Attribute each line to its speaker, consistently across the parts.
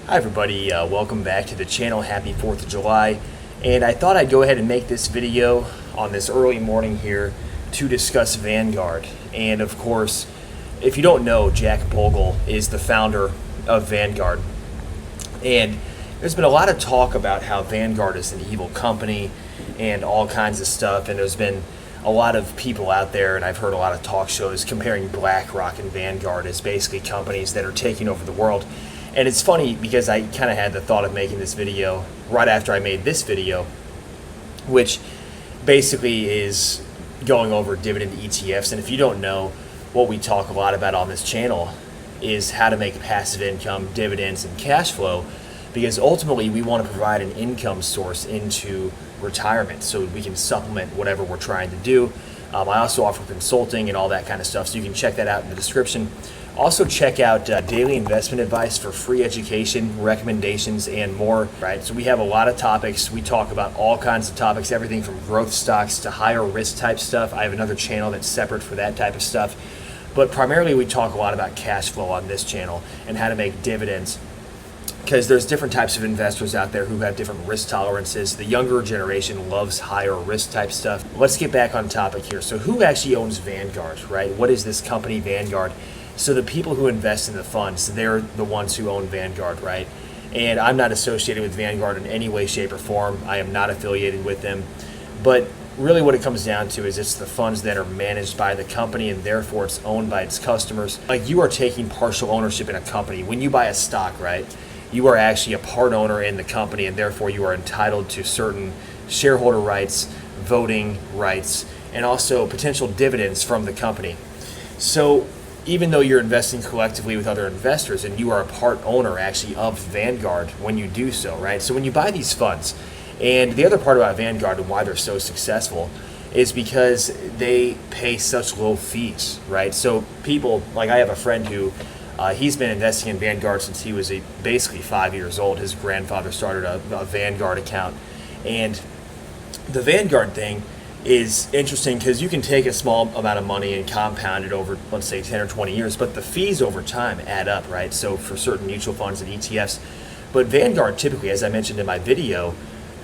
Speaker 1: Hi everybody, welcome back to the channel. Happy 4th of July. And I thought I'd go ahead and make this video on this early morning here to discuss Vanguard. And of course, if you don't know, Jack Bogle is the founder of Vanguard. And there's been a lot of talk about how Vanguard is an evil company and all kinds of stuff. And there's been a lot of people out there, and I've heard a lot of talk shows comparing BlackRock and Vanguard as basically companies that are taking over the world. And it's funny because I kind of had the thought of making this video right after I made this video, which basically is going over dividend ETFs. And if you don't know, what we talk a lot about on this channel is how to make passive income, dividends, and cash flow, because ultimately we want to provide an income source into retirement so we can supplement whatever we're trying to do. I also offer consulting and all that kind of stuff, so you can check that out in the description. Also check out daily investment advice for free education, recommendations, and more, right? So we have a lot of topics. We talk about all kinds of topics, everything from growth stocks to higher risk type stuff. I have another channel that's separate for that type of stuff. But primarily we talk a lot about cash flow on this channel and how to make dividends, because there's different types of investors out there who have different risk tolerances. The younger generation loves higher risk type stuff. Let's get back on topic here. So who actually owns Vanguard, right? What is this company, Vanguard? So the people who invest in the funds, they're the ones who own Vanguard, right? And I'm not associated with Vanguard in any way, shape, or form. I am not affiliated with them. But really what it comes down to is it's the funds that are managed by the company, and therefore it's owned by its customers. Like, you are taking partial ownership in a company. When you buy a stock, right, you are actually a part owner in the company, and therefore you are entitled to certain shareholder rights, voting rights, and also potential dividends from the company. So even though you're investing collectively with other investors and you are a part owner actually of Vanguard when you do so, right? So when you buy these funds, and the other part about Vanguard and why they're so successful is because they pay such low fees, right? So people, like, I have a friend who he's been investing in Vanguard since he was basically 5 years old. His grandfather started a Vanguard account. And the Vanguard thing is interesting because you can take a small amount of money and compound it over, let's say, 10 or 20 years, but the fees over time add up, right? So for certain mutual funds and ETFs. But Vanguard typically, as I mentioned in my video,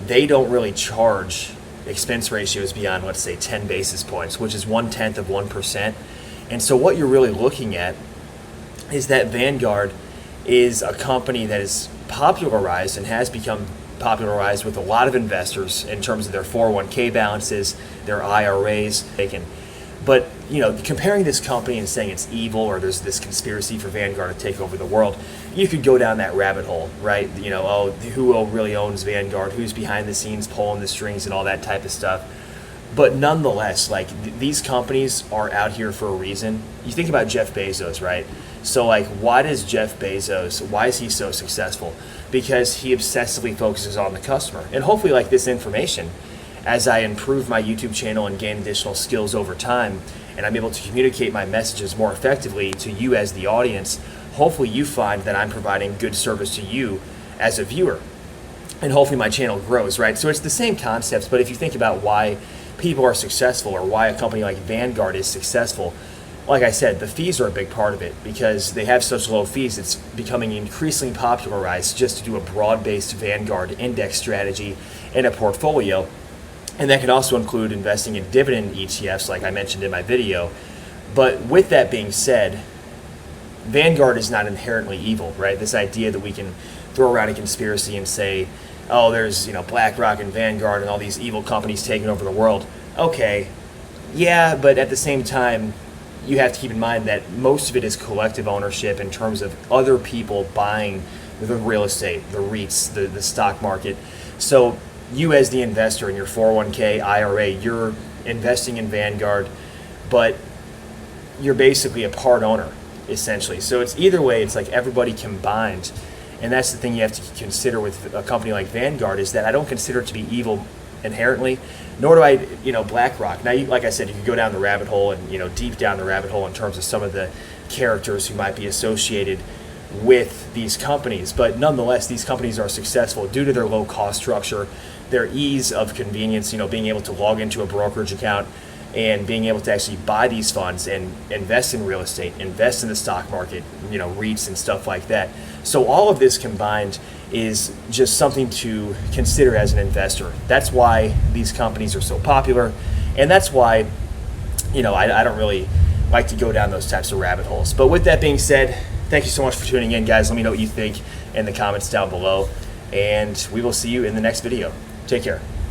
Speaker 1: they don't really charge expense ratios beyond, let's say, 10 basis points, which is 1/10 of 1%. And so what you're really looking at is that Vanguard is a company that is popularized and has become popularized with a lot of investors in terms of their 401k balances, their IRAs. But, you know, comparing this company and saying it's evil or there's this conspiracy for Vanguard to take over the world, you could go down that rabbit hole, right? You know, oh, who really owns Vanguard? Who's behind the scenes pulling the strings and all that type of stuff. But nonetheless, like, these companies are out here for a reason. You think about Jeff Bezos, right? So, like, why is he so successful? Because he obsessively focuses on the customer. And hopefully, like, this information, as I improve my YouTube channel and gain additional skills over time, and I'm able to communicate my messages more effectively to you as the audience, hopefully you find that I'm providing good service to you as a viewer. And hopefully my channel grows, right? So it's the same concepts, but if you think about why people are successful or why a company like Vanguard is successful, like I said, the fees are a big part of it because they have such low fees. It's becoming increasingly popularized just to do a broad-based Vanguard index strategy in a portfolio. And that can also include investing in dividend ETFs, like I mentioned in my video. But with that being said, Vanguard is not inherently evil, right? This idea that we can throw around a conspiracy and say, oh, there's, you know, BlackRock and Vanguard and all these evil companies taking over the world. Okay, yeah, but at the same time, you have to keep in mind that most of it is collective ownership in terms of other people buying the real estate, the REITs, the stock market. So you as the investor in your 401k, IRA, you're investing in Vanguard, but you're basically a part owner, essentially. So it's either way, it's like everybody combined. And that's the thing you have to consider with a company like Vanguard, is that I don't consider it to be evil inherently, nor do I, you know, BlackRock. Now, like I said, you can go down the rabbit hole and, you know, deep down the rabbit hole in terms of some of the characters who might be associated with these companies. But nonetheless, these companies are successful due to their low cost structure, their ease of convenience, you know, being able to log into a brokerage account and being able to actually buy these funds and invest in real estate, invest in the stock market, you know, REITs and stuff like that. So all of this combined is just something to consider as an investor. That's why these companies are so popular, and that's why, I don't really like to go down those types of rabbit holes. But with that being said, thank you so much for tuning in, guys. Let me know what you think in the comments down below, and we will see you in the next video. Take care.